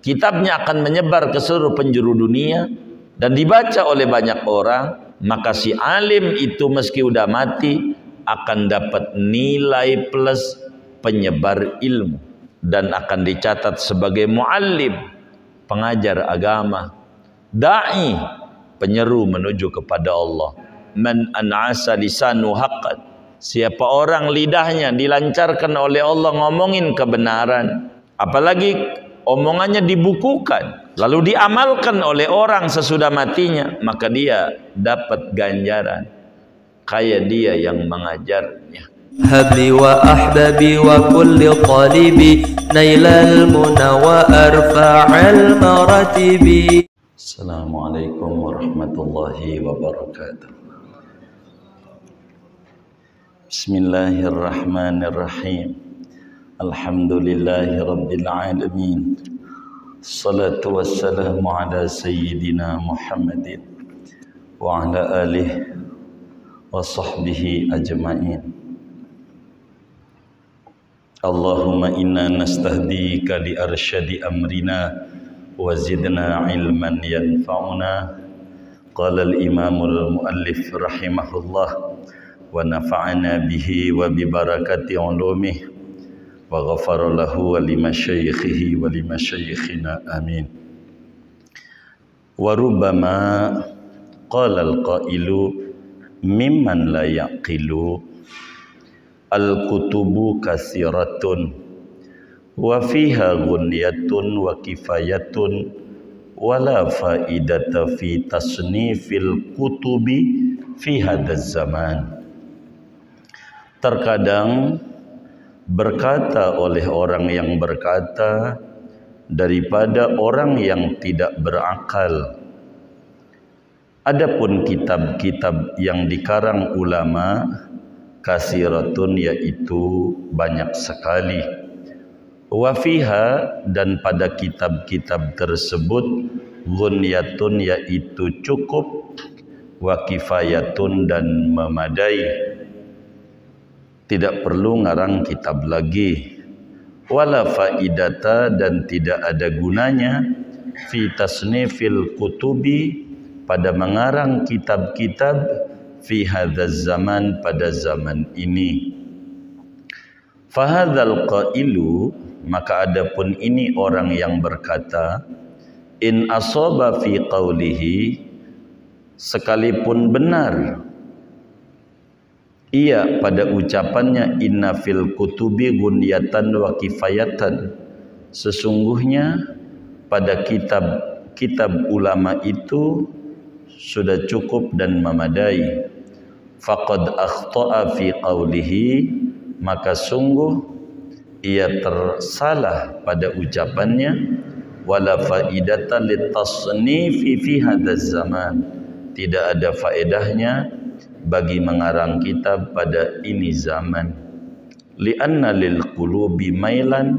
kitabnya akan menyebar ke seluruh penjuru dunia dan dibaca oleh banyak orang, maka si alim itu meski udah mati akan dapat nilai plus penyebar ilmu dan akan dicatat sebagai muallim, pengajar agama, da'i, penyeru menuju kepada Allah. Man an'asa lisanu haqqan, siapa orang lidahnya dilancarkan oleh Allah ngomongin kebenaran, apalagi omongannya dibukukan lalu diamalkan oleh orang sesudah matinya, maka dia dapat ganjaran kayak dia yang mengajarnya. Habli wa ahbabi wa kulli talibi nailal muna wa arfa'al maratibi. Assalamualaikum warahmatullahi wabarakatuh. Bismillahirrahmanirrahim. Alhamdulillahi rabbil alamin. Salatu wassalamu ala sayyidina Muhammadin wa ala alihi wa sahbihi ajma'in. Allahumma inna nastahdika li arsyadi amrina wa zidna ilman yanfa'una. Qala al-imamul muallif rahimahullah wa nafa'ana bihi wa bi barakati ulumih wa ghafara lahu wa limasyaikhihi wa limasyaikhina amin. Wa rubbama qala al-qailu mimman la yaqilu al-kutubu katsiratun wa fiha ghunyatun wa kifayatun wa la faidata fi tasnifil kutubi fi hadzal zaman. Terkadang berkata oleh orang yang berkata daripada orang yang tidak berakal. Adapun kitab-kitab yang dikarang ulama kasiratun, yaitu banyak sekali. Wa fiha, dan pada kitab-kitab tersebut, ghunyatun, yaitu cukup, wa kifayatun, dan memadai. Tidak perlu ngarang kitab lagi. Wala faidata, dan tidak ada gunanya fi tasnifil kutubi, pada mengarang kitab-kitab, fi hadzal zaman, pada zaman ini. Fahadzal qailu, maka adapun ini orang yang berkata, in asaba fi qawlihi, sekalipun benar ia pada ucapannya, inna fil kutubi gunyatan wa kifayatan, sesungguhnya pada kitab ulama itu sudah cukup dan memadai. Faqad akhta'a fi qawlihi, maka sungguh ia tersalah pada ucapannya. Wala faidatan litasnifi fi hadzal zaman, tidak ada faedahnya bagi mengarang kitab pada ini zaman. Li'anna lil qulubi mailan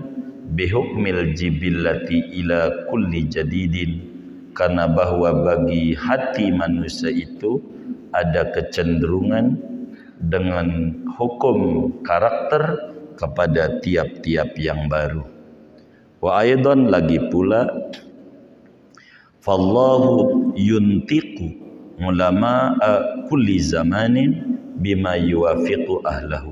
bihukmil jibillati ila kulli jadidin, karena bahwa bagi hati manusia itu ada kecenderungan dengan hukum karakter kepada tiap-tiap yang baru. Wa aidan, lagi pula, fallahu yuntiqu ulama kulli zamanin bima yuwafiqu ahlahu,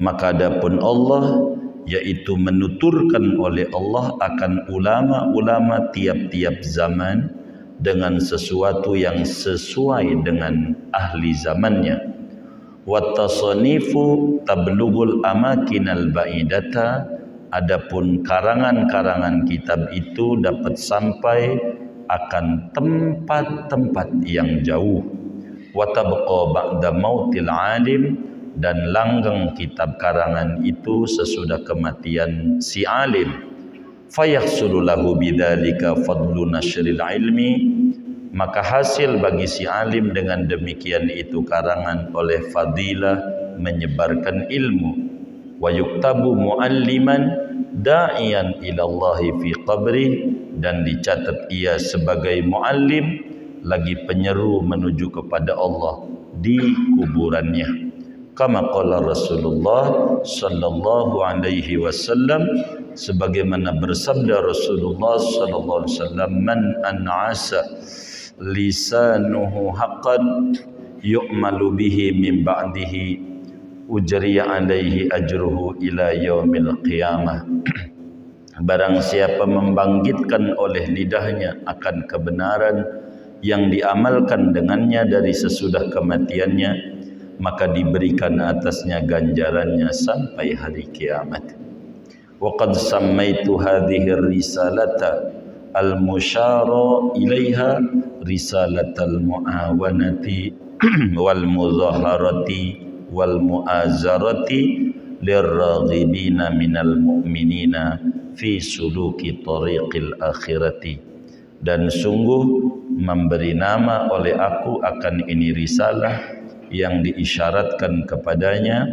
maka adapun Allah, yaitu menuturkan oleh Allah akan ulama-ulama tiap-tiap zaman dengan sesuatu yang sesuai dengan ahli zamannya. Wattasanifu tablughul amakinal ba'idata, adapun karangan-karangan kitab itu dapat sampai akan tempat-tempat yang jauh. Watabqa ba'da mautil alim, dan langgeng kitab karangan itu sesudah kematian si alim. Fayahsulu lahu bidzalika fadlu nasyril ilmi, maka hasil bagi si alim dengan demikian itu karangan oleh fadilah menyebarkan ilmu. Wa yuktabu mualliman da'iyan ilallahi fi qabri, dan dicatat ia sebagai muallim lagi penyeru menuju kepada Allah di kuburannya. kama qala Rasulullah sallallahu alaihi wasallam, sebagaimana bersabda Rasulullah sallallahu alaihi wasallam, man an'asa lisanuhu haqqan yu'malu bihi min ba'dihi ujriya alaihi ajruhu ila yaumil qiyamah. Barang siapa membangkitkan oleh lidahnya akan kebenaran yang diamalkan dengannya dari sesudah kematiannya, maka diberikan atasnya ganjarannya sampai hari kiamat. Wa qad sammaitu hadhihi risalata al-musyara ilaiha risalatal muawanati wal muzaharati wal muazarati lirraghibina minal mu'minina fi suluki tariqil akhirati. Dan sungguh memberi nama oleh aku akan ini risalah yang diisyaratkan kepadanya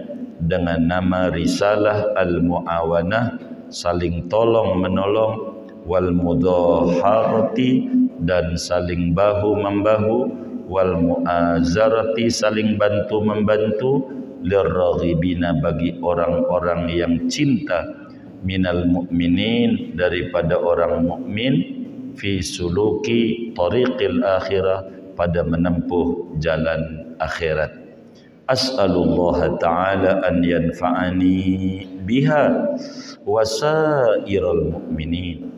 dengan nama risalah al-muawanah, saling tolong menolong, wal mudaharati, dan saling bahu membahu, wal muazarati, saling bantu membantu, lirraghibina, bagi orang-orang yang cinta, minal mu'minin, daripada orang mukmin, fi suluki tariqil akhirah, pada menempuh jalan akhirat. As'alullah ta'ala an yanfa'ani biha wasairal mu'minin.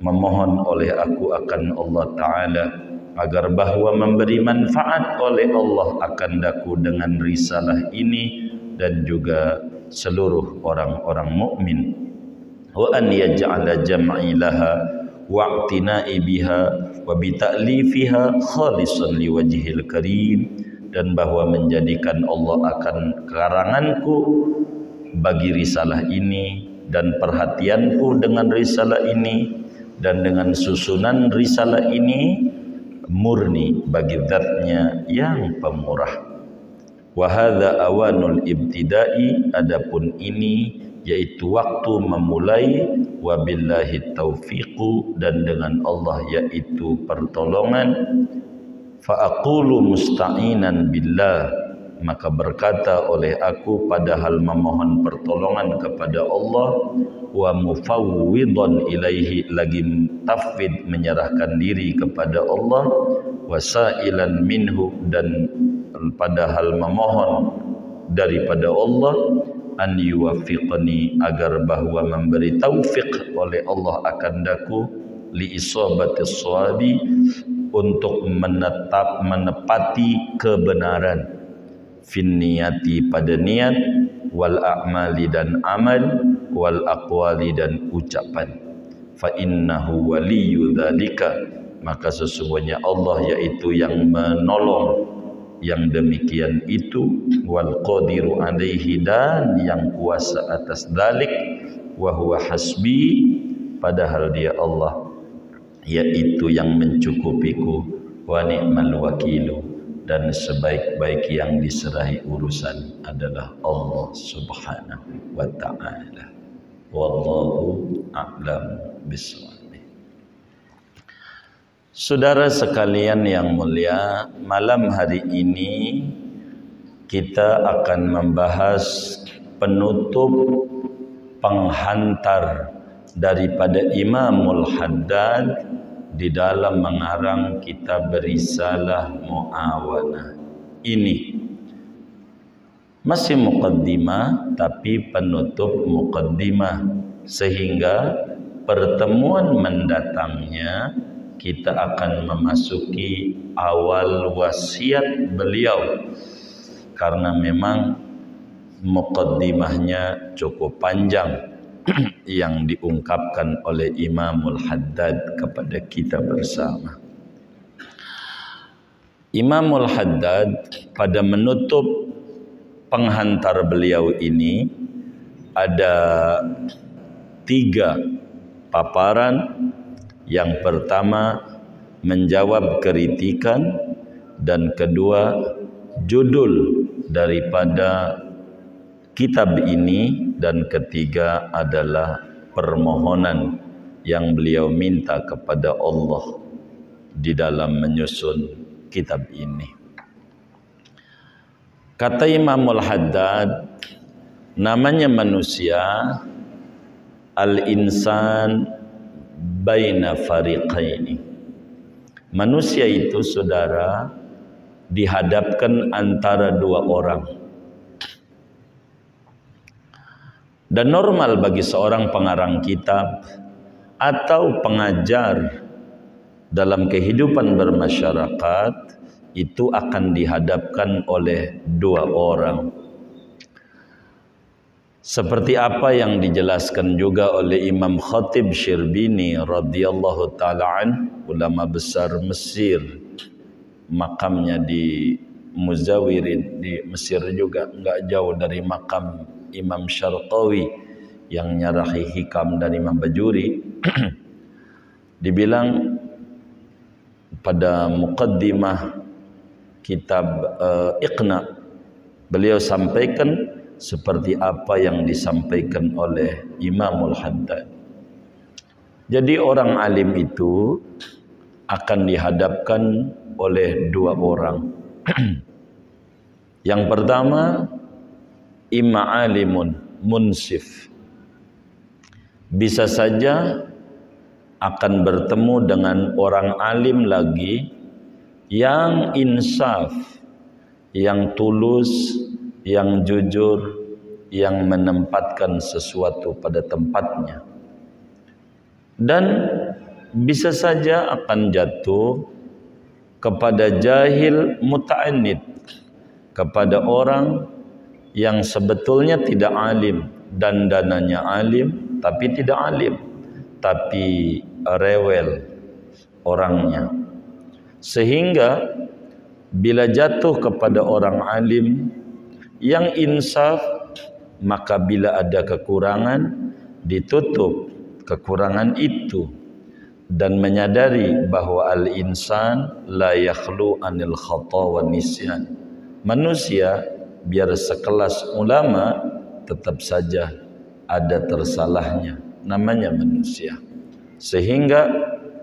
Memohon oleh aku akan Allah Ta'ala agar bahwa memberi manfaat oleh Allah akan daku dengan risalah ini dan juga seluruh orang-orang mukmin. Wa an yaj'ala jam'i laha wa'tina'i biha wa bita'lifiha khalisan liwajhil karim, dan bahwa menjadikan Allah akan karanganku bagi risalah ini dan perhatianku dengan risalah ini dan dengan susunan risalah ini murni bagi zatnya yang pemurah. Wa hadza awanul ibtida'i, adapun ini yaitu waktu memulai, wa billahi taufiqu, dan dengan Allah yaitu pertolongan. Fa aqulu musta'inan billah, maka berkata oleh aku padahal memohon pertolongan kepada Allah, wa mufawwidan ilaihi, lagi tafwid menyerahkan diri kepada Allah, wa sa'ilan minhu, dan padahal memohon daripada Allah, an yuwaffiqni, agar bahwa memberi taufik oleh Allah akan daku, li isabatis shawabi, untuk menepati kebenaran, fin niyati, pada niat, wal a'mali, dan amal, wal aqwali, dan ucapan. Fa innahu waliyyu dzalika, maka sesungguhnya Allah yaitu yang menolong yang demikian itu, wal qadiru alaihi, dan yang kuasa atas dalik, wa huwa hasbi, padahal dia Allah yaitu yang mencukupiku, wa ni'mal wakilu, dan sebaik-baik yang diserahi urusan adalah Allah Subhanahu wa ta'ala. Wallahu a'lam bishawab. Saudara sekalian yang mulia, malam hari ini kita akan membahas penutup penghantar daripada Imamul Haddad di dalam mengarang kitab Risalah Muawanah ini. Masih muqaddimah, tapi penutup muqaddimah, sehingga pertemuan mendatangnya kita akan memasuki awal wasiat beliau, karena memang muqaddimahnya cukup panjang yang diungkapkan oleh Imamul Haddad kepada kita bersama. Imamul Haddad pada menutup penghantar beliau ini ada 3 paparan. Yang pertama menjawab kritikan, dan kedua judul daripada kitab ini, dan ketiga adalah permohonan yang beliau minta kepada Allah di dalam menyusun kitab ini. Kata Imamul Haddad, namanya manusia al-insan baina fariqaini. Manusia itu saudara dihadapkan antara dua orang. Dan normal bagi seorang pengarang kitab atau pengajar dalam kehidupan bermasyarakat itu akan dihadapkan oleh dua orang. Seperti apa yang dijelaskan juga oleh Imam Khatib Syirbini radhiyallahu ta'ala an, ulama besar Mesir, makamnya di Muzawirin di Mesir juga, enggak jauh dari makam Imam Syarqawi yang nyarahi hikam dan Imam Bajuri. Dibilang pada muqaddimah kitab Iqna, beliau sampaikan seperti apa yang disampaikan oleh Imamul Haddad. Jadi orang alim itu akan dihadapkan oleh dua orang. Yang pertama, imma alimun munsif, bisa saja akan bertemu dengan orang alim lagi yang insaf, yang tulus, yang jujur, yang menempatkan sesuatu pada tempatnya. Dan bisa saja akan jatuh kepada jahil muta'annid, kepada orang yang sebetulnya tidak alim dan dananya alim tapi tidak alim, tapi rewel orangnya. Sehingga bila jatuh kepada orang alim yang insaf, maka bila ada kekurangan ditutup kekurangan itu dan menyadari bahwa al-insan la yakhlu anil khata wa nisyan. Manusia biar sekelas ulama tetap saja ada tersalahnya, namanya manusia. Sehingga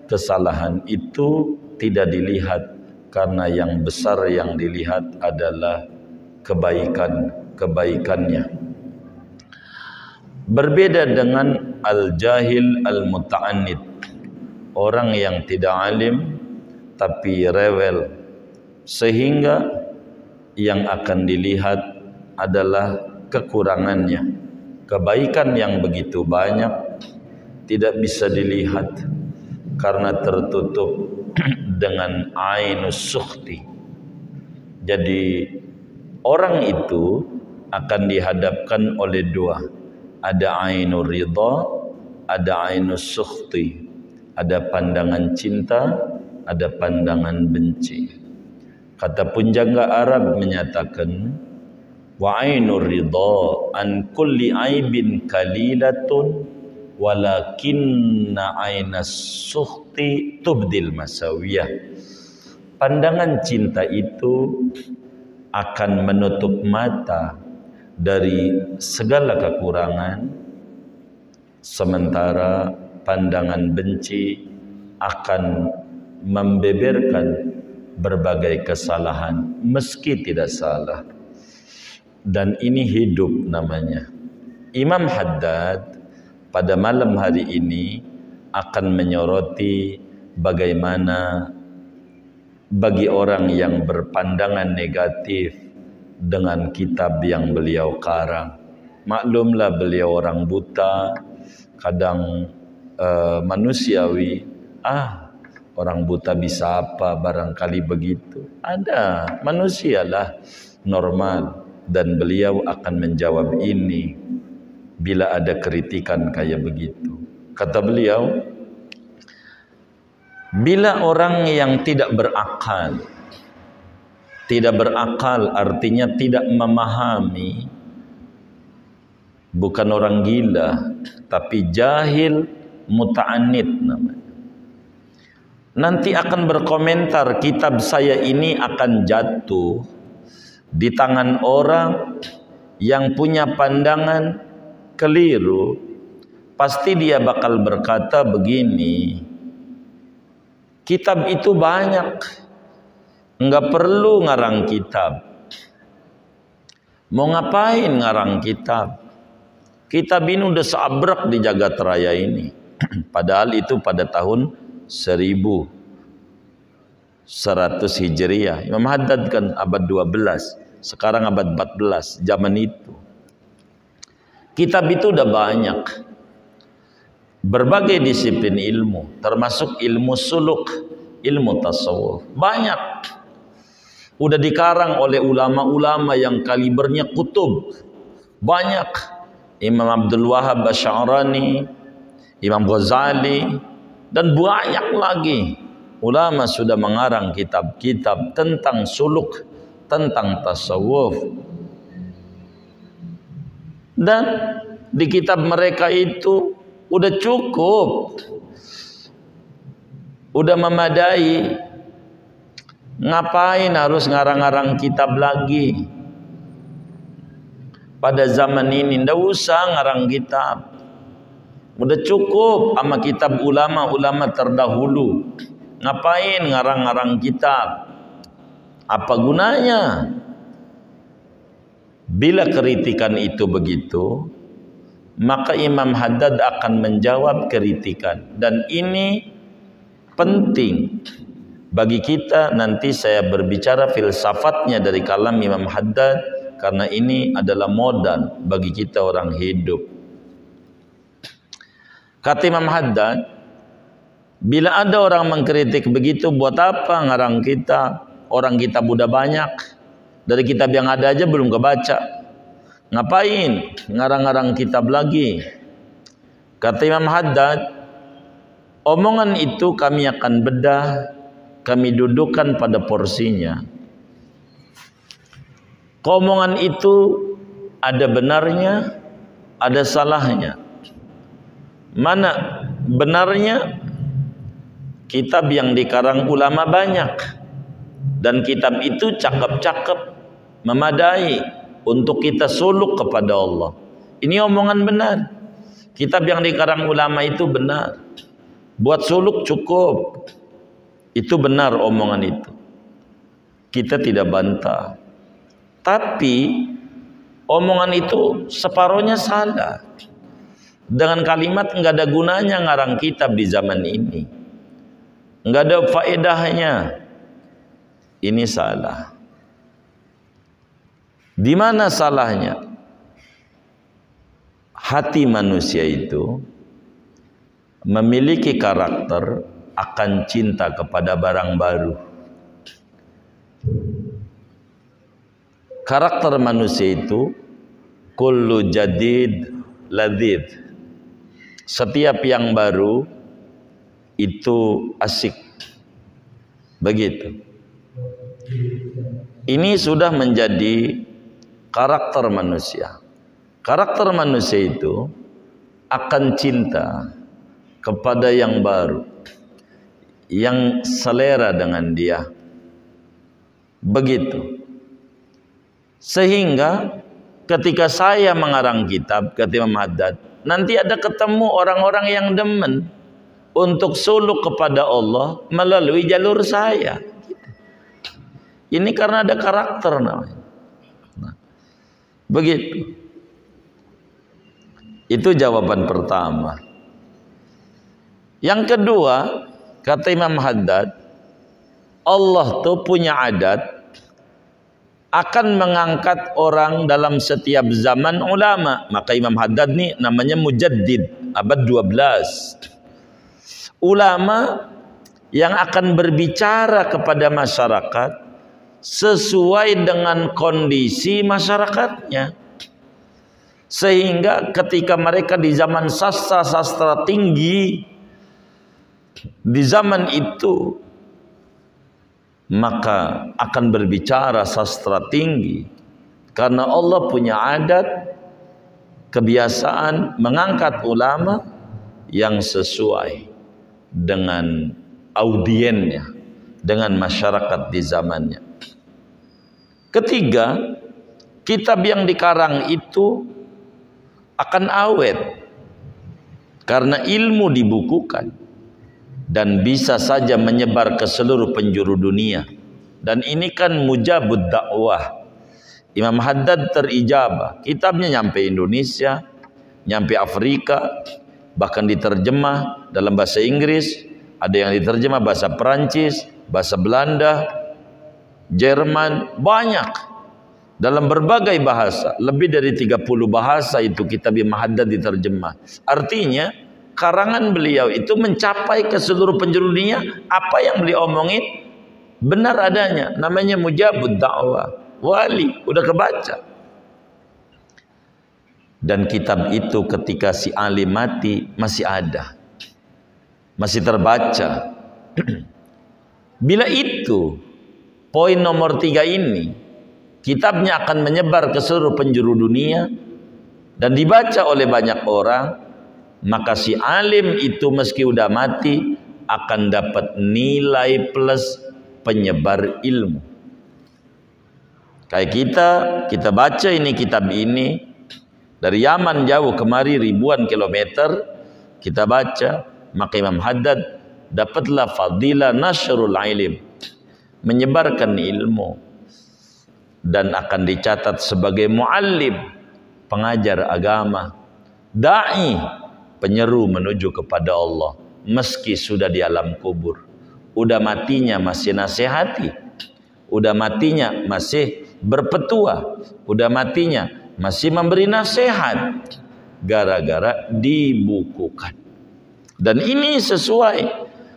kesalahan itu tidak dilihat, karena yang besar yang dilihat adalah kebaikannya. Berbeda dengan al-jahil al-muta'annid, orang yang tidak alim tapi rewel, sehingga yang akan dilihat adalah kekurangannya. Kebaikan yang begitu banyak tidak bisa dilihat karena tertutup dengan ainus sukhti. Jadi orang itu akan dihadapkan oleh dua, ada ainur ridha, ada ainus sukhti, ada pandangan cinta, ada pandangan benci. Kata punjangga Arab menyatakan, wa ainur ridha an kulli aibin kalilatun walakinna ainas sukhti tubdil masawiyah. Pandangan cinta itu akan menutup mata dari segala kekurangan, sementara pandangan benci akan membeberkan berbagai kesalahan meski tidak salah. Dan ini hidup namanya. Imam Haddad pada malam hari ini akan menyoroti bagaimana bagi orang yang berpandangan negatif dengan kitab yang beliau karang. Maklumlah beliau orang buta, kadang manusiawi. Orang buta bisa apa, barangkali begitu. Ada, manusialah, normal. Dan beliau akan menjawab ini bila ada kritikan kayak begitu. Kata beliau, bila orang yang tidak berakal artinya tidak memahami, bukan orang gila, tapi jahil muta'annid namanya, nanti akan berkomentar kitab saya ini akan jatuh di tangan orang yang punya pandangan keliru. Pasti dia bakal berkata begini, kitab itu banyak, enggak perlu ngarang kitab. Mau ngapain ngarang kitab? Kitab ini udah seabrek di jagat raya ini. Padahal itu pada tahun 1100 Hijriah. Imam Haddad kan abad 12, sekarang abad 14, zaman itu. Kitab itu udah banyak. Berbagai disiplin ilmu, termasuk ilmu suluk, ilmu tasawuf. Banyak. Udah dikarang oleh ulama-ulama yang kalibernya kutub. Banyak. Imam Abdul Wahab Asy'arani, Imam Ghazali, dan banyak lagi. Ulama sudah mengarang kitab-kitab tentang suluk, tentang tasawuf. Dan di kitab mereka itu udah cukup. Udah memadai. Ngapain harus ngarang-ngarang kitab lagi? Pada zaman ini ndak usah ngarang kitab. Udah cukup sama kitab ulama-ulama terdahulu. Ngapain ngarang-ngarang kitab? Apa gunanya? Bila kritikan itu begitu, maka Imam Haddad akan menjawab kritikan. Dan ini penting bagi kita. Nanti saya berbicara filsafatnya dari kalam Imam Haddad, karena ini adalah modal bagi kita orang hidup. Kata Imam Haddad, bila ada orang mengkritik begitu, buat apa ngarang kitab? Orang kitab udah banyak. Dari kitab yang ada aja belum kebaca. Ngapain ngarang-ngarang kitab lagi? Kata Imam Haddad, omongan itu kami akan bedah, kami dudukkan pada porsinya. Omongan itu ada benarnya, ada salahnya. Mana benarnya? Kitab yang dikarang ulama banyak, dan kitab itu cakep-cakep, memadai untuk kita suluk kepada Allah. Ini omongan benar. Kitab yang dikarang ulama itu benar. Buat suluk cukup. Itu benar omongan itu. Kita tidak bantah. Tapi omongan itu separohnya salah. Dengan kalimat enggak ada gunanya ngarang kitab di zaman ini. Enggak ada faedahnya. Ini salah. Di mana salahnya? Hati manusia itu memiliki karakter akan cinta kepada barang baru. Karakter manusia itu kullu jadid ladzid. Setiap yang baru itu asik. Begitu. Ini sudah menjadi karakter manusia. Karakter manusia itu akan cinta kepada yang baru, yang selera dengan dia. Begitu. Sehingga ketika saya mengarang kitab, kata Imam Haddad, nanti ada ketemu orang-orang yang demen untuk suluk kepada Allah melalui jalur saya. Ini karena ada karakter namanya. Nah, begitu. Itu jawaban pertama. Yang kedua, kata Imam Haddad, Allah tuh punya adat akan mengangkat orang dalam setiap zaman ulama. Maka Imam Haddad nih namanya mujaddid, abad 12. Ulama yang akan berbicara kepada masyarakat sesuai dengan kondisi masyarakatnya. Sehingga ketika mereka di zaman sastra tinggi, di zaman itu, maka akan berbicara sastra tinggi. Karena Allah punya adat, kebiasaan mengangkat ulama yang sesuai dengan audiennya, dengan masyarakat di zamannya. Ketiga, kitab yang dikarang itu akan awet karena ilmu dibukukan dan bisa saja menyebar ke seluruh penjuru dunia. Dan ini kan mujabud dakwah. Imam Haddad terijabah. Kitabnya nyampe Indonesia, nyampe Afrika, bahkan diterjemah dalam bahasa Inggris, ada yang diterjemah bahasa Perancis, bahasa Belanda, Jerman, banyak. Dalam berbagai bahasa, lebih dari 30 bahasa itu kitab Imam Haddad diterjemah. Artinya, karangan beliau itu mencapai ke seluruh penjuru dunia. Apa yang beliau omongin benar adanya. Namanya mujabud da'wah, wali, udah kebaca. Dan kitab itu ketika si alim mati masih ada, masih terbaca. Bila itu poin nomor 3 ini, kitabnya akan menyebar ke seluruh penjuru dunia dan dibaca oleh banyak orang, maka si alim itu meski udah mati akan dapat nilai plus penyebar ilmu. Kayak kita baca ini kitab ini dari Yaman jauh kemari ribuan kilometer kita baca, maka Imam Haddad dapatlah fadilah nasyrul ilm, menyebarkan ilmu, dan akan dicatat sebagai muallim, pengajar agama, dai, penyeru menuju kepada Allah meski sudah di alam kubur. Udah matinya masih nasihati, udah matinya masih berpetua, udah matinya masih memberi nasihat gara-gara dibukukan. Dan ini sesuai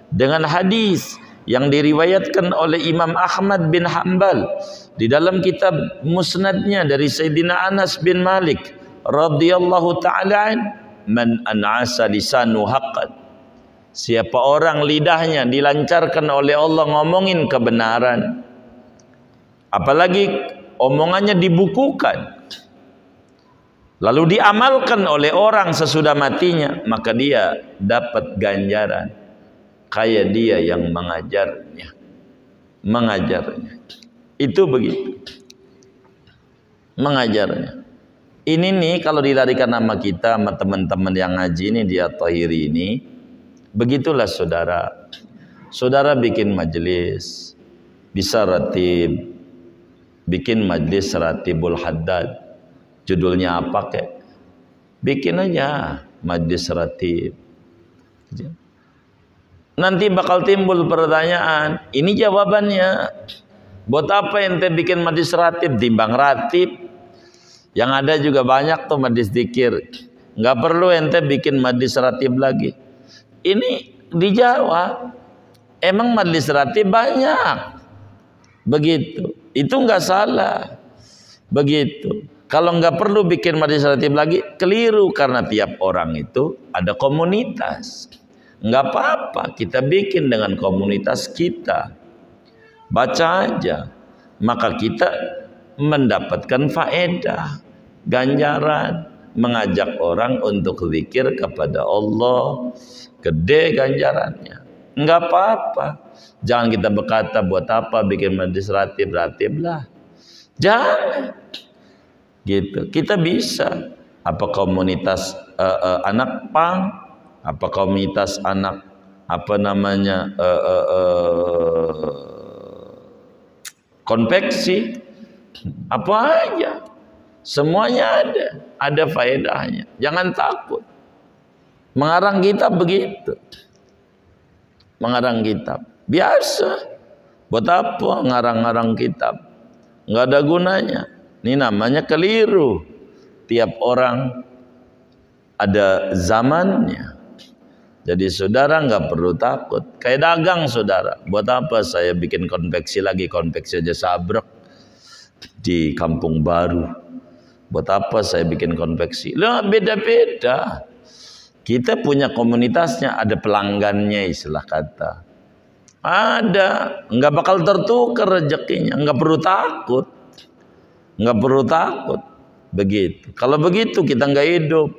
dengan hadis yang diriwayatkan oleh Imam Ahmad bin Hanbal di dalam kitab musnadnya dari Sayyidina Anas bin Malik radhiyallahu ta'ala, man an'asa lisanu haqqan, siapa orang lidahnya dilancarkan oleh Allah ngomongin kebenaran, apalagi omongannya dibukukan lalu diamalkan oleh orang sesudah matinya, maka dia dapat ganjaran kayak dia yang mengajarnya. Itu begitu. Mengajarnya. Ini nih kalau dilarikan nama kita sama teman-teman yang ngaji ini di At-Tahiri ini, begitulah saudara. Saudara bikin majelis, bisa ratib, bikin majelis ratibul Haddad. Judulnya apa kek? Bikin aja majelis ratib. Nanti bakal timbul pertanyaan, ini jawabannya. Buat apa ente bikin majelis ratib timbang ratib? Yang ada juga banyak tuh majelis zikir. Nggak perlu ente bikin majelis ratib lagi. Ini dijawab, emang majelis ratib banyak. Begitu. Itu nggak salah. Begitu. Kalau nggak perlu bikin majelis ratib lagi, keliru, karena tiap orang itu ada komunitas. Nggak apa-apa, kita bikin dengan komunitas kita. Baca aja, maka kita mendapatkan faedah, ganjaran, mengajak orang untuk zikir kepada Allah, gede ganjarannya. Nggak apa-apa. Jangan kita berkata buat apa bikin majelis ratib lah. Jangan. Gitu. Kita bisa. Apa komunitas anak pang, apa komunitas anak apa namanya konveksi, apa aja, semuanya ada faedahnya. Jangan takut. Mengarang kitab begitu, mengarang kitab biasa. Buat apa ngarang-ngarang kitab? Nggak ada gunanya. Ini namanya keliru. Tiap orang ada zamannya. Jadi saudara nggak perlu takut. Kayak dagang saudara. Buat apa saya bikin konveksi lagi? Konveksi aja sabrek di Kampung Baru. Buat apa saya bikin konveksi? Lah beda-beda. Kita punya komunitasnya, ada pelanggannya istilah kata. Ada. Nggak bakal tertukar rezekinya. Nggak perlu takut. Nggak perlu takut. Begitu. Kalau begitu kita nggak hidup.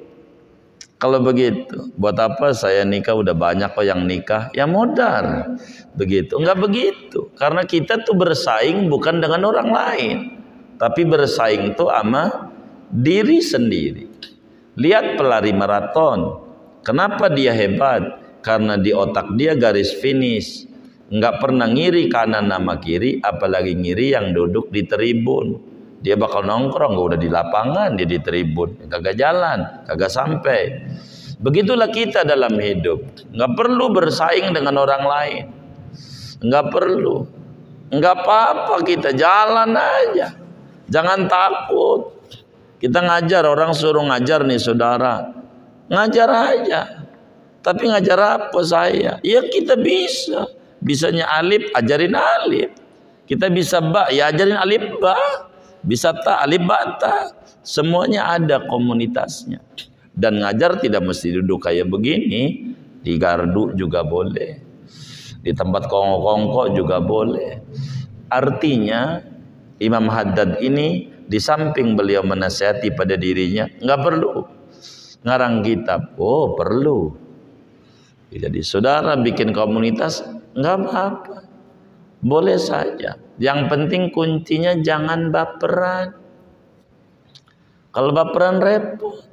Kalau begitu, buat apa saya nikah, udah banyak kok yang nikah, ya modal. Begitu. Enggak begitu. Karena kita tuh bersaing bukan dengan orang lain, tapi bersaing tuh sama diri sendiri. Lihat pelari maraton. Kenapa dia hebat? Karena di otak dia garis finish. Enggak pernah ngiri kanan sama kiri, apalagi ngiri yang duduk di tribun. dia bakal nongkrong, udah di lapangan, dia di tribun, kagak jalan, kagak sampai. Begitulah kita dalam hidup, nggak perlu bersaing dengan orang lain, nggak perlu, nggak apa-apa, kita jalan aja, jangan takut. Kita ngajar, orang suruh ngajar nih saudara, ngajar aja. Tapi ngajar apa saya? Ya kita bisa. Bisanya alif, ajarin alif. Kita bisa ba, ya ajarin alif ba. Bisa ta, alif ba ta. Semuanya ada komunitasnya. Dan ngajar tidak mesti duduk kayak begini. Di gardu juga boleh. Di tempat kongko-kongko juga boleh. Artinya Imam Haddad ini di samping beliau menasihati pada dirinya, nggak perlu ngarang kitab. Oh perlu. Jadi saudara bikin komunitas nggak apa-apa, boleh saja. Yang penting kuncinya jangan baperan. Kalau baperan repot.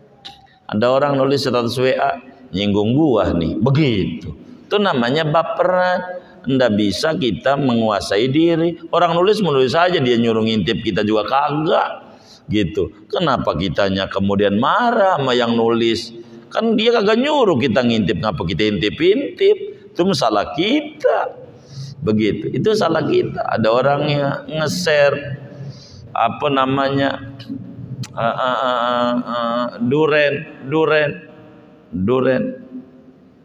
Ada orang nulis 100 WA nyinggung gua nih, begitu. Itu namanya baperan. Nggak bisa kita menguasai diri. Orang nulis saja, dia nyuruh ngintip, kita juga kagak gitu. Kenapa kitanya kemudian marah sama yang nulis? Kan dia kagak nyuruh kita ngintip, ngapa kita intip-intip? Itu masalah kita. Begitu, itu salah kita. Ada orang yang nge-share apa namanya duren.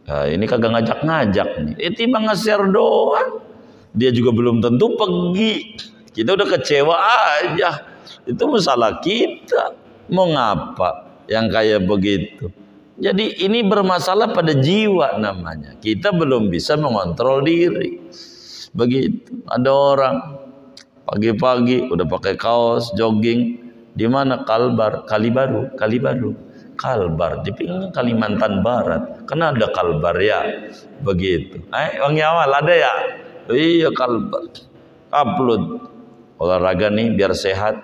Nah, ini kagak ngajak-ngajak nih. Tiba nge-share doang. Dia juga belum tentu pergi. Kita udah kecewa aja. Itu masalah kita. Mau ngapa yang kayak begitu? Jadi ini bermasalah pada jiwa namanya. Kita belum bisa mengontrol diri. Begitu. Ada orang pagi-pagi udah pakai kaos jogging. Di mana? Kalibaru. Kalbar di Kalimantan Barat. Karena ada Kalbar ya. Begitu. Bang Yamal ada ya? Iya Kalbar. Upload olahraga nih biar sehat.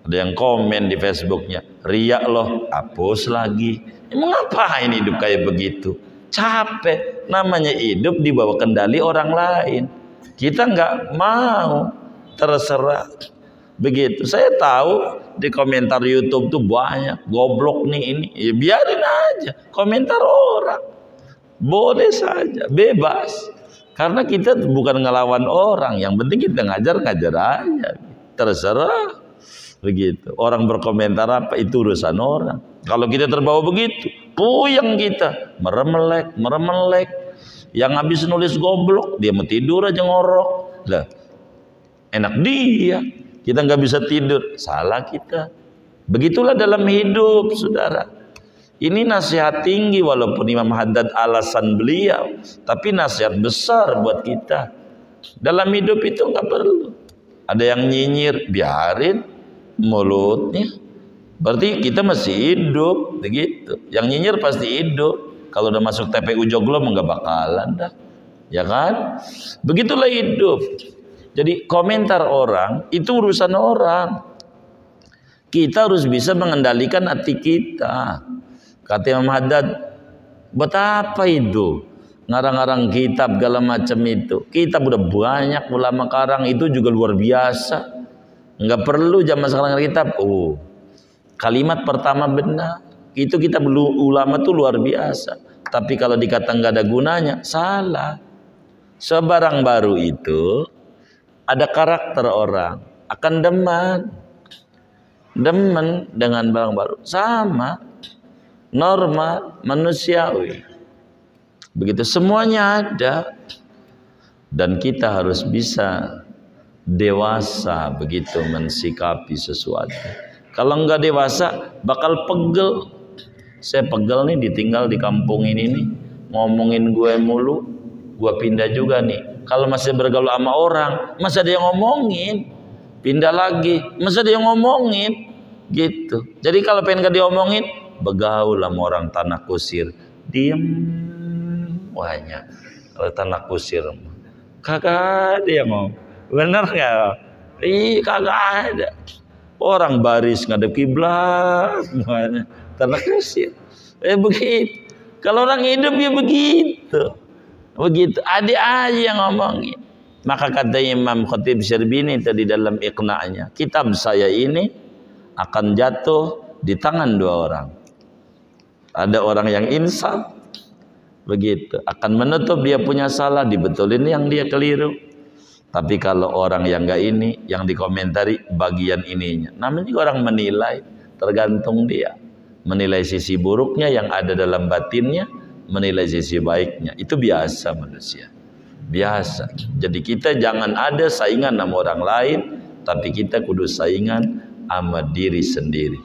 Ada yang komen di Facebooknya, riak loh, hapus lagi. Emang ngapain hidup kayak begitu? Capek. Namanya hidup di bawah kendali orang lain. Kita nggak mau, terserah. Begitu. Saya tahu di komentar YouTube tuh banyak goblok nih ini. Ya biarin aja. Komentar orang. Boleh saja, bebas. Karena kita bukan ngelawan orang. Yang penting kita ngajar aja. Terserah. Begitu. Orang berkomentar apa itu urusan orang. Kalau kita terbawa begitu, puyeng kita, meremelek. Yang habis nulis goblok, dia mau tidur aja ngorok. Lah, enak dia. Kita nggak bisa tidur, salah kita. Begitulah dalam hidup, saudara. Ini nasihat tinggi walaupun Imam Haddad alasan beliau, tapi nasihat besar buat kita. Dalam hidup itu nggak perlu. Ada yang nyinyir, biarin. Mulutnya berarti kita masih hidup begitu. Yang nyinyir pasti hidup. Kalau udah masuk TPU Joglo nggak bakalan dah, ya kan? Begitulah hidup. Jadi komentar orang itu urusan orang. Kita harus bisa mengendalikan hati kita. Kata Imam Haddad, buat apa itu ngarang-ngarang kitab segala macam itu? Kitab udah banyak, ulama karang itu juga luar biasa. Nggak perlu zaman sekarang kitab. Oh, kalimat pertama benar. Itu kita ulama tuh luar biasa. Tapi kalau dikata nggak ada gunanya, salah. Sebarang baru itu ada karakter orang akan demen dengan barang baru, sama normal manusiawi. Begitu semuanya ada, dan kita harus bisa dewasa begitu mensikapi sesuatu. Kalau enggak dewasa bakal pegel. Saya pegel nih ditinggal di kampung ini nih, ngomongin gue mulu, gue pindah juga nih. Kalau masih bergaul sama orang, masa dia ngomongin, pindah lagi, masa dia ngomongin, gitu. Jadi kalau pengen gak diomongin, bergaul sama orang tanah kusir, diem wahnya. Kalau tanah kusir, kagak ada yang ngomong. Bener nggak? Ih, kagak ada. Orang baris ngadep kiblat, tanah kusir. Begitu. Kalau orang hidup ya begitu. Begitu. Ada aja yang ngomongin. Maka kata Imam Khatib Syarbini tadi dalam iqna'nya, kitab saya ini akan jatuh di tangan dua orang. Ada orang yang insaf, begitu, akan menutup dia punya salah, dibetulin yang dia keliru. Tapi kalau orang yang enggak ini, yang dikomentari bagian ininya, namanya juga orang menilai, tergantung dia. Menilai sisi buruknya yang ada dalam batinnya, menilai sisi baiknya. Itu biasa manusia. Biasa. Jadi kita jangan ada saingan sama orang lain, tapi kita kudu saingan sama diri sendiri.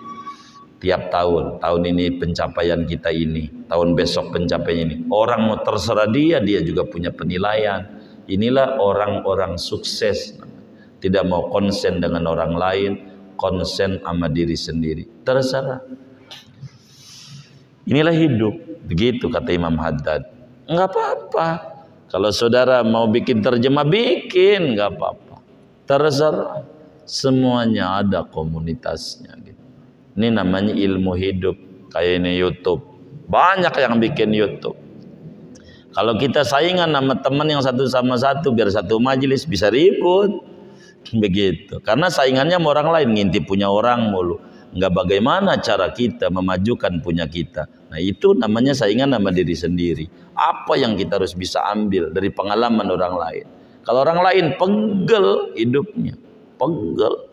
Tiap tahun ini pencapaian kita ini, tahun besok pencapaian ini. Orang mau terserah dia juga punya penilaian. Inilah orang-orang sukses. Tidak mau konsen dengan orang lain, konsen sama diri sendiri. Terserah. Inilah hidup. Begitu kata Imam Haddad. Enggak apa-apa. Kalau saudara mau bikin terjemah, bikin, nggak apa-apa. Terserah. Semuanya ada komunitasnya. Gitu. Ini namanya ilmu hidup. Kayak ini YouTube. Banyak yang bikin YouTube. Kalau kita saingan sama teman yang satu sama satu, biar satu majelis bisa ribut. Begitu. Karena saingannya sama orang lain, ngintip punya orang mulu. Nggak bagaimana cara kita memajukan punya kita. Nah itu namanya saingan sama diri sendiri. Apa yang kita harus bisa ambil dari pengalaman orang lain. Kalau orang lain pegel hidupnya, pegel.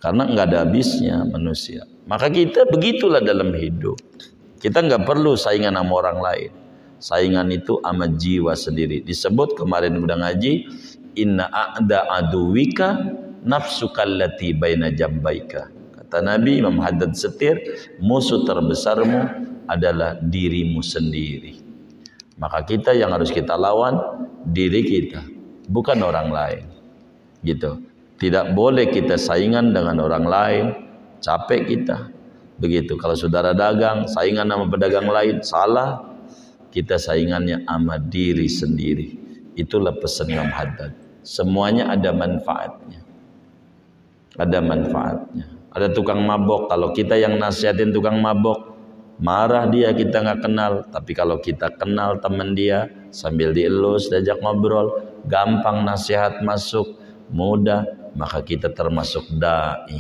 Karena nggak ada habisnya manusia. Maka kita begitulah dalam hidup. Kita nggak perlu saingan sama orang lain. Saingan itu sama jiwa sendiri. Disebut kemarin udah ngaji, inna a'da aduwika nafsukallati baina jambaika. Kata Nabi Imam Haddad setir, musuh terbesarmu adalah dirimu sendiri. Maka kita yang harus kita lawan diri kita, bukan orang lain. Gitu. Tidak boleh kita saingan dengan orang lain, capek kita. Begitu. Kalau saudara dagang, saingan sama pedagang lain, salah. Kita saingannya sama diri sendiri. Itulah pesan Imam Haddad. Semuanya ada manfaatnya. Ada manfaatnya. Ada tukang mabok, kalau kita yang nasihatin tukang mabok, marah dia, kita nggak kenal. Tapi kalau kita kenal teman dia, sambil dielus, diajak ngobrol, gampang nasihat masuk, mudah, maka kita termasuk da'i.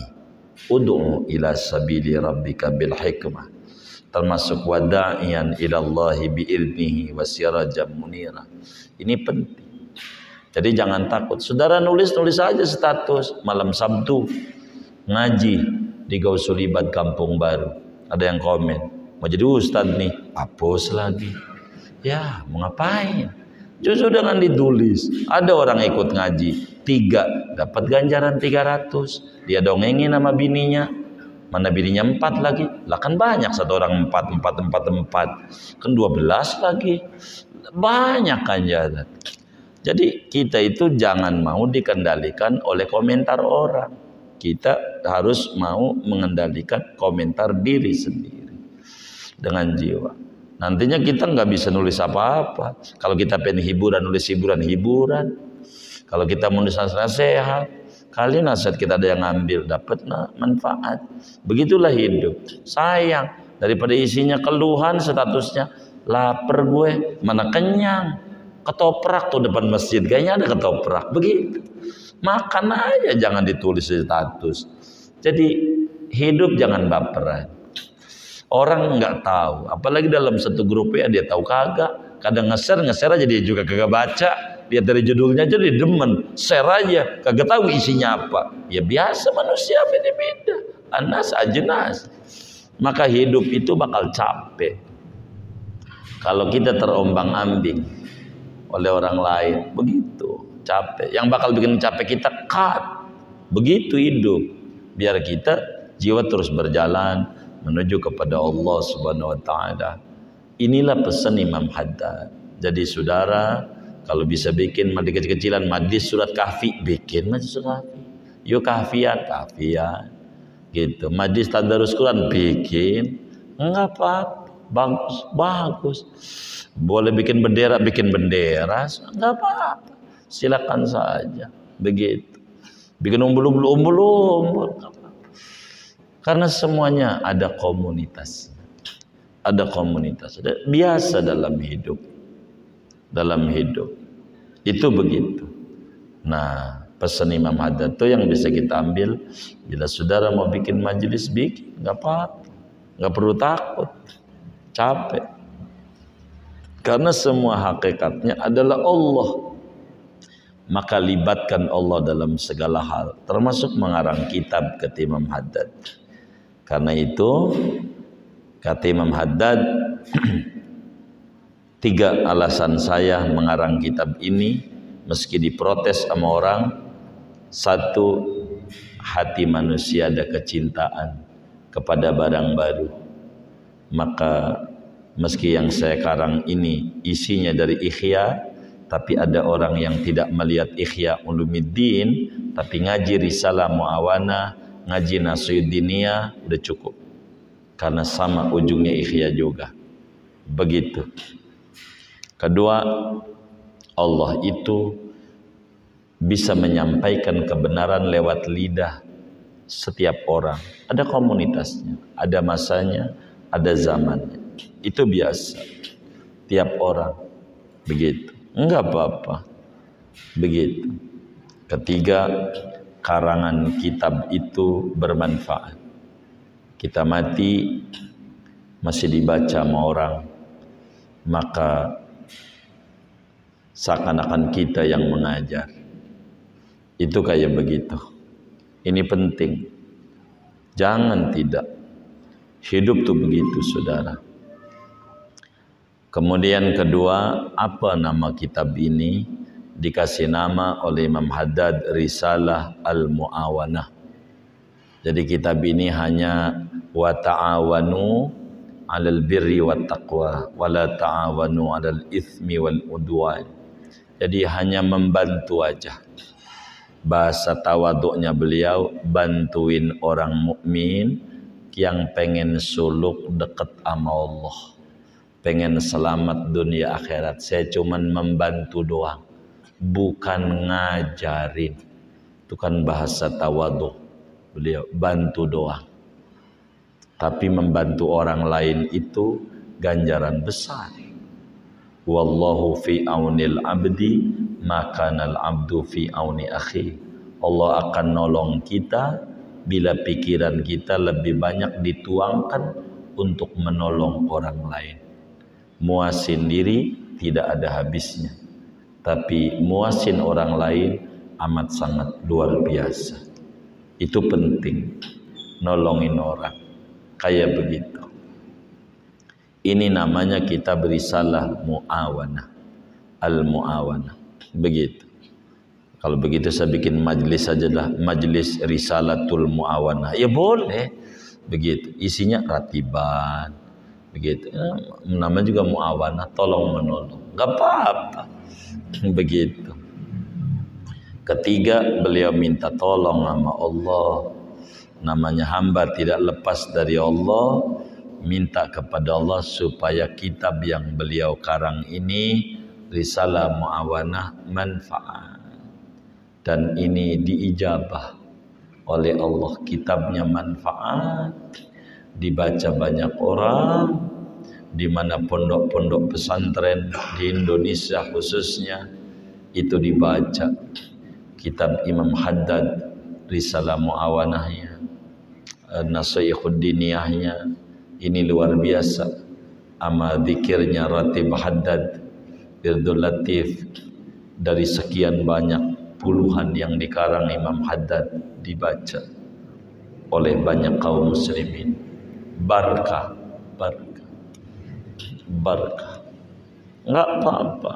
Ud'u ila sabili rabbika bil hikmah. Termasuk wada'iyan ilallahi bi'idnihi wa sirajam munira. Ini penting. Jadi jangan takut. Saudara nulis aja status malam Sabtu ngaji di Gausulibat Kampung Baru. Ada yang komen, mau jadi ustadz nih, hapus lagi. Ya, mau ngapain? Justru dengan ditulis. Ada orang ikut ngaji 3, dapat ganjaran 300. Dia dongengin sama bininya. Mana bininya 4 lagi? Lah kan banyak satu orang 4. Kan 12 lagi. Banyak ganjaran. Jadi kita itu jangan mau dikendalikan oleh komentar orang. Kita harus mau mengendalikan komentar diri sendiri dengan jiwa. Nantinya kita nggak bisa nulis apa-apa. Kalau kita pengen hiburan, nulis hiburan. Kalau kita menulis nasihat, kali nasihat kita ada yang ngambil, dapat manfaat. Begitulah hidup. Sayang, daripada isinya keluhan, statusnya lapar gue, mana kenyang. Ketoprak tuh depan masjid, kayaknya ada ketoprak. Begitu. Makan aja, jangan ditulis di status. Jadi hidup jangan baperan. Orang nggak tahu, apalagi dalam satu grup ya dia tahu kagak. Kadang nge-share aja dia juga kagak baca. Lihat dari judulnya aja dia demen, share aja, kagak tahu isinya apa. Ya biasa manusia beda-beda. Anas ajenas. Maka hidup itu bakal capek. Kalau kita terombang-ambing oleh orang lain, begitu. Capek. Yang bakal bikin capek kita begitu hidup. Biar kita jiwa terus berjalan menuju kepada Allah Subhanahu wa taala. Inilah pesan Imam Haddad. Jadi saudara, kalau bisa bikin kecil-kecilan majlis surat kahfi, bikin majlis surat kahfi. Yuk kahfian. Gitu. Majlis tadarus Quran bikin. Enggak apa-apa. Bagus. Boleh bikin bendera, enggak apa-apa. Silakan saja, begitu. Bikin umbul. Karena semuanya ada komunitas. Ada komunitas. Biasa dalam hidup. Itu begitu. Nah, pesan Imam Haddad itu yang bisa kita ambil, bila saudara mau bikin majelis, bikin, nggak apa-apa, nggak perlu takut, capek, karena semua hakikatnya adalah Allah. Maka libatkan Allah dalam segala hal, termasuk mengarang kitab, kata Imam Haddad. Karena itu kata Imam Haddad, 3 alasan saya mengarang kitab ini meski diprotes sama orang. 1, hati manusia ada kecintaan kepada barang baru. Maka meski yang saya karang ini isinya dari Ihya, tapi ada orang yang tidak melihat Ihya Ulumuddin, tapi ngaji Risalah Mu'awanah, ngaji Nasruddiniyah, udah cukup. Karena sama ujungnya Ihya juga. Begitu. Kedua, Allah itu bisa menyampaikan kebenaran lewat lidah setiap orang. Ada komunitasnya, ada masanya, ada zamannya. Itu biasa. Tiap orang begitu. Enggak apa-apa. Begitu. Ketiga, karangan kitab itu bermanfaat. Kita mati masih dibaca sama orang, maka seakan-akan kita yang mengajar. Itu kayak begitu. Ini penting. Jangan tidak. Hidup tuh begitu, saudara. Kemudian kedua, apa nama kitab ini? Dikasih nama oleh Imam Haddad Risalah Al-Mu'awanah. Jadi kitab ini hanya wa ta'awanu 'alal birri wat taqwa wa la ta'awanu 'alal itsmi wal udwan. Jadi hanya membantu aja. Bahasa tawaduknya beliau, bantuin orang mukmin yang pengen suluk dekat sama Allah, pengen selamat dunia akhirat. Saya cuman membantu doang, bukan ngajarin. Itu kan bahasa tawaduk beliau, bantu doang. Tapi membantu orang lain itu ganjaran besar. Wallahu fi aunil abdi makanal abdu fi auni akhi. Allah akan nolong kita bila pikiran kita lebih banyak dituangkan untuk menolong orang lain. Muasin diri tidak ada habisnya, tapi muasin orang lain amat sangat luar biasa. Itu penting, nolongin orang kayak begitu. Ini namanya kitab Risalah Mu'awanah, Al-Mu'awanah. Begitu. Kalau begitu saya bikin majelis sajalah, majelis Risalatul Mu'awanah. Ya boleh. Begitu. Isinya ratiban. Begitu. Namanya juga Mu'awanah, tolong menolong. Gak apa-apa. Begitu. Ketiga, beliau minta tolong sama Allah. Namanya hamba tidak lepas dari Allah. Minta kepada Allah supaya kitab yang beliau karang ini, Risalah Mu'awanah, manfaat. Dan ini diijabah oleh Allah. Kitabnya manfaat, dibaca banyak orang, di mana pondok-pondok pesantren di Indonesia khususnya itu dibaca. Kitab Imam Haddad, Risalah Mu'awanahnya, Nasruddiniyahnya, ini luar biasa. Ama zikirnya Ratib Haddad, Wirdul Latif, dari sekian banyak puluhan yang dikarang Imam Haddad dibaca oleh banyak kaum muslimin. Barkah, barkah, barkah. Enggak apa-apa.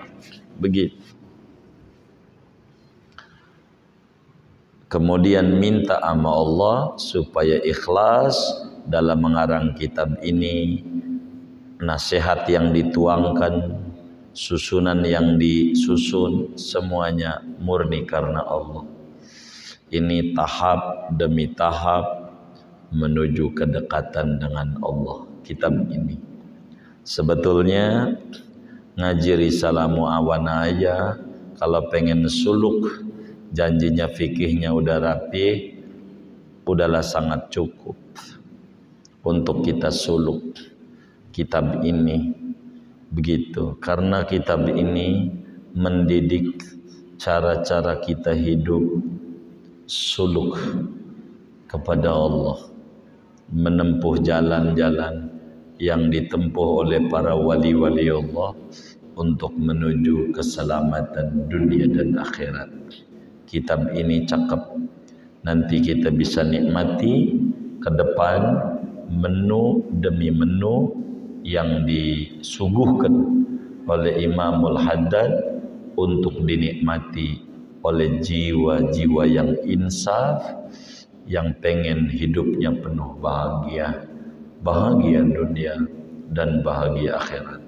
Begitu. Kemudian minta sama Allah supaya ikhlas dalam mengarang kitab ini, nasihat yang dituangkan, susunan yang disusun, semuanya murni karena Allah. Ini tahap demi tahap menuju kedekatan dengan Allah. Kitab ini sebetulnya ngaji Risalah Mu'awanah aja, kalau pengen suluk, janjinya fikihnya udah rapi, udahlah sangat cukup untuk kita suluk kitab ini. Begitu, karena kitab ini mendidik cara-cara kita hidup, suluk kepada Allah, menempuh jalan-jalan yang ditempuh oleh para wali-wali Allah untuk menuju keselamatan dunia dan akhirat. Kitab ini cakep, nanti kita bisa nikmati ke depan menu demi menu yang disuguhkan oleh Imamul Haddad untuk dinikmati oleh jiwa-jiwa yang insaf, yang pengen hidupnya penuh bahagia, bahagia dunia dan bahagia akhirat.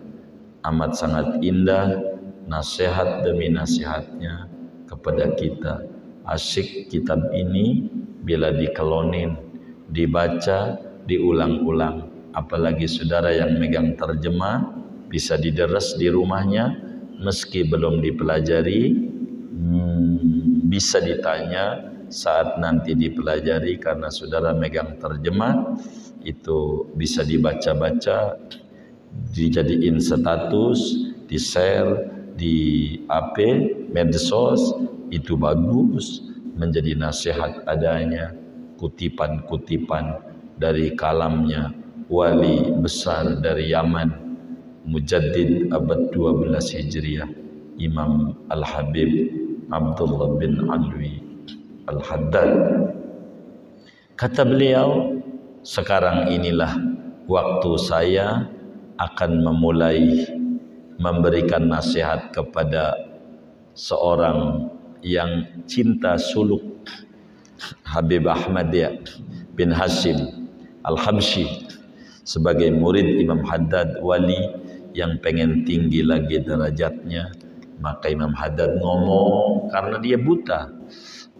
Amat sangat indah nasihat demi nasihatnya kepada kita. Asyik kitab ini bila dikelonin, dibaca, diulang-ulang. Apalagi saudara yang megang terjemah, bisa dideres di rumahnya, meski belum dipelajari, bisa ditanya saat nanti dipelajari, karena saudara megang terjemah, itu bisa dibaca-baca, dijadiin status, di-share di AP, medsos, itu bagus, menjadi nasihat adanya, kutipan-kutipan dari kalamnya wali besar dari Yaman, Mujaddid abad 12 Hijriah, Imam Al-Habib Abdullah bin Alwi Al-Haddad. Kata beliau, sekarang inilah waktu saya akan memulai memberikan nasihat kepada seorang yang cinta suluk, Habib Ahmad bin Hashim Al-Habsyi, sebagai murid Imam Haddad, wali yang pengen tinggi lagi derajatnya. Maka Imam Haddad ngomong, karena dia buta,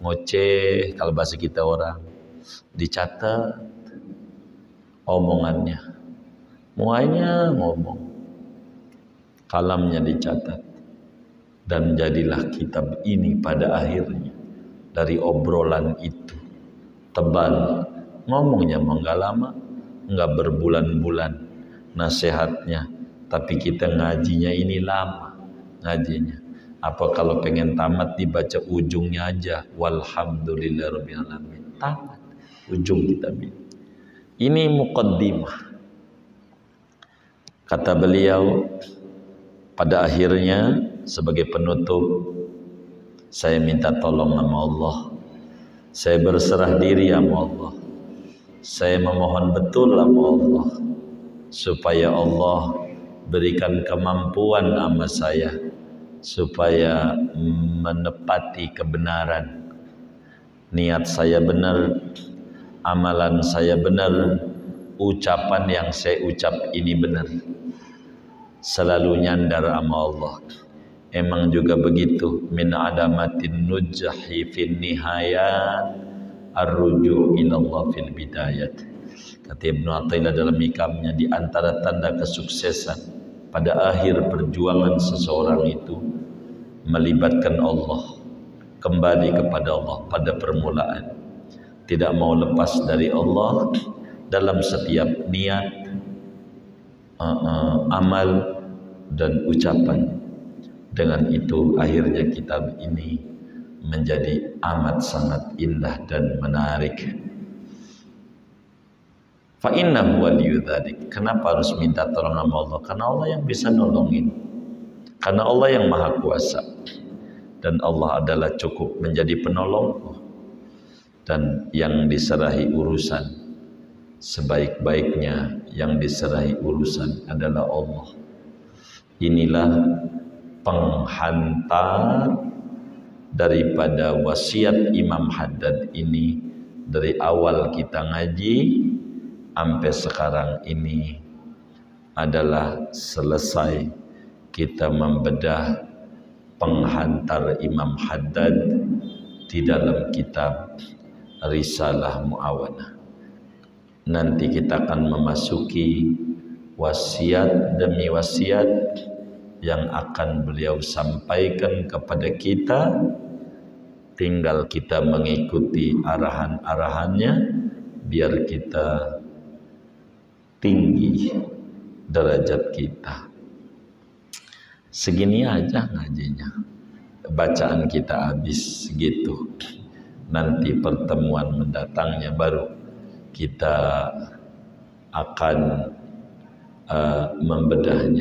ngoceh kalau bahasa kita orang, dicatat omongannya, muanya ngomong, kalamnya dicatat, dan jadilah kitab ini pada akhirnya dari obrolan itu tebal, ngomongnya enggak lama, enggak berbulan-bulan nasihatnya, tapi kita ngajinya ini lama ngajinya. Apa kalau pengen tamat dibaca ujungnya aja, walhamdulillahirabbil alamin, tamat ujung kitab ini. Ini muqaddimah. Kata beliau pada akhirnya sebagai penutup, saya minta tolong sama Allah, saya berserah diri sama Allah, saya memohon betul sama Allah supaya Allah berikan kemampuan sama saya supaya menepati kebenaran. Niat saya benar, amalan saya benar, ucapan yang saya ucap ini benar, selalu nyandar sama Allah. Emang juga begitu, min adamatin nujhi fin nihayat arruju ilallah fil bidayat. Kata Ibnu Athaillah dalam hikamnya, di antara tanda kesuksesan pada akhir perjuangan seseorang itu melibatkan Allah, kembali kepada Allah pada permulaan, tidak mau lepas dari Allah dalam setiap niat, amal dan ucapan. Dengan itu akhirnya kitab ini menjadi amat sangat indah dan menarik. Fa innahu waliyyu dzalik. Kenapa harus minta tolong sama Allah? Karena Allah yang bisa nolongin. Karena Allah yang maha kuasa. Dan Allah adalah cukup menjadi penolongku. Dan yang diserahi urusan sebaik-baiknya, yang diserahi urusan adalah Allah. Inilah penghantar daripada wasiat Imam Haddad ini, dari awal kita ngaji sampai sekarang ini adalah selesai kita membedah penghantar Imam Haddad di dalam kitab Risalah Mu'awanah. Nanti kita akan memasuki wasiat demi wasiat yang akan beliau sampaikan kepada kita. Tinggal kita mengikuti arahan-arahannya biar kita tinggi derajat kita. Segini aja ngajinya. bacaan kita habis gitu. Nanti pertemuan mendatangnya baru kita akan membedahnya.